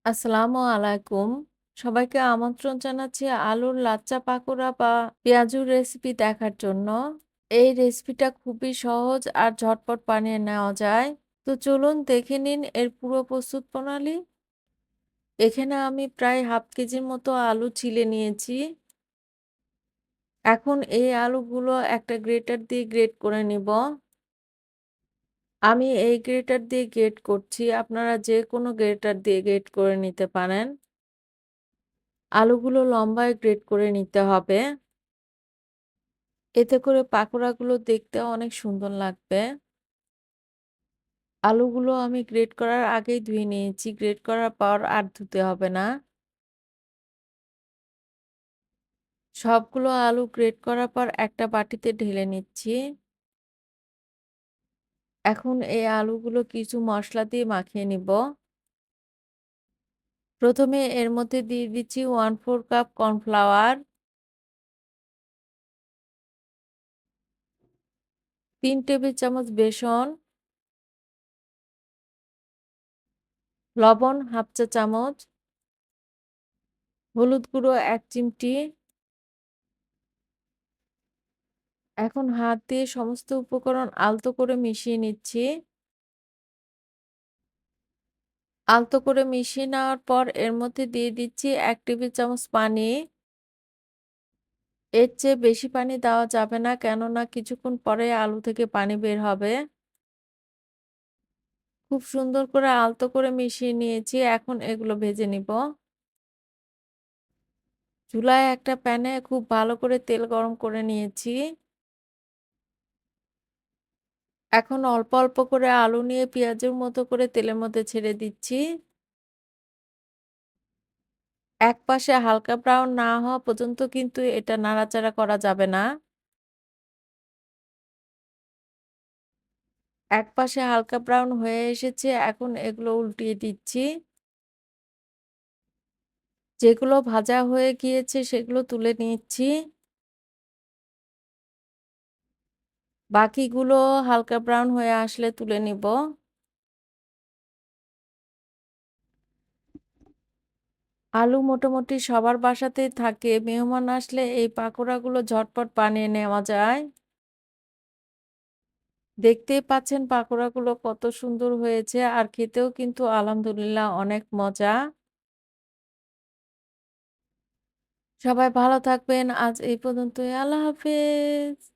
আসসালামু আলাইকুম। সবাইকে আমন্ত্রণ জানাচ্ছি আলুর লাচ্চা পাকোড়া বা পেঁয়াজুর রেসিপি দেখার জন্য। এই রেসিপিটা খুবই সহজ আর ঝটপট বানিয়ে নেওয়া যায়। তো চলুন দেখে নিন এর পুরো প্রস্তুত প্রণালী। এখানে আমি প্রায় হাফ কেজির মতো আলু ছিলে নিয়েছি। এখন এই আলুগুলো একটা গ্রেটার দিয়ে গ্রেট করে নিব। আমি এই গ্রেটার দিয়ে গ্রেট করছি। আপনারা যেকোনো গ্রেটার দিয়ে গ্রেট করে নিতে পারেন। আলুগুলো লম্বায় গ্রেট করে নিতে হবে। এতে করে পাকোড়াগুলো দেখতে অনেক সুন্দর লাগবে। আলুগুলো আমি গ্রেট করার আগেই ধুয়ে নিয়েছি। গ্রেট করার পর আর ধুতে হবে না। সবগুলো আলু গ্রেট করার পর একটা বাটিতে ঢেলে নিচ্ছি। এখন এই আলুগুলো কিছু মসলা দিয়ে মাখিয়ে নিব। প্রথমে এর মধ্যে দিয়ে দিচ্ছি 1/4 কাপ কর্নফ্লাওয়ার, ৩ টেবিল চামচ বেসন, লবণ 1/2 চা চামচ, হলুদ গুঁড়ো ১ চিমটি। এখন হাত দিয়ে সমস্ত উপকরণ আলতো করে মিশিয়ে নিচ্ছি। আলতো করে মিশিয়ে নেওয়ার পর এর মধ্যে দিয়ে দিচ্ছি ১ টেবিল চামচ পানি। এর চেয়ে বেশি পানি দেওয়া যাবে না, কেননা কিছুক্ষণ পরে আলু থেকে পানি বের হবে। খুব সুন্দর করে আলতো করে মিশিয়ে নিয়েছি। এখন এগুলো ভেজে নিব। চুলায় একটা প্যানে খুব ভালো করে তেল গরম করে নিয়েছি। এখন অল্প, অল্প করে আলু নিয়ে পেঁয়াজের মতো করে তেলের মধ্যে ছেড়ে দিচ্ছি। একপাশে হালকা ব্রাউন না হওয়া পর্যন্ত কিন্তু এটা নাড়াচাড়া করা যাবে না। একপাশে হালকা ব্রাউন হয়ে এসেছে, এখন এগুলো উল্টিয়ে দিচ্ছি। যেগুলো ভাজা হয়ে গিয়েছে সেগুলো তুলে নিচ্ছি। বাকিগুলো হালকা ব্রাউন হয়ে আসলে তুলে নিব। আলু মোটামুটি সবার বাসাতেই থাকে। মেহমান আসলে এই পাকোড়াগুলো ঝটপট বানিয়ে নেওয়া যায়। দেখতেই পাচ্ছেন পাকোড়াগুলো কত সুন্দর হয়েছে আর খেতেও কিন্তু আলহামদুলিল্লাহ অনেক মজা। সবাই ভালো থাকবেন। আজ এই পর্যন্তই। আল্লাহ হাফেজ।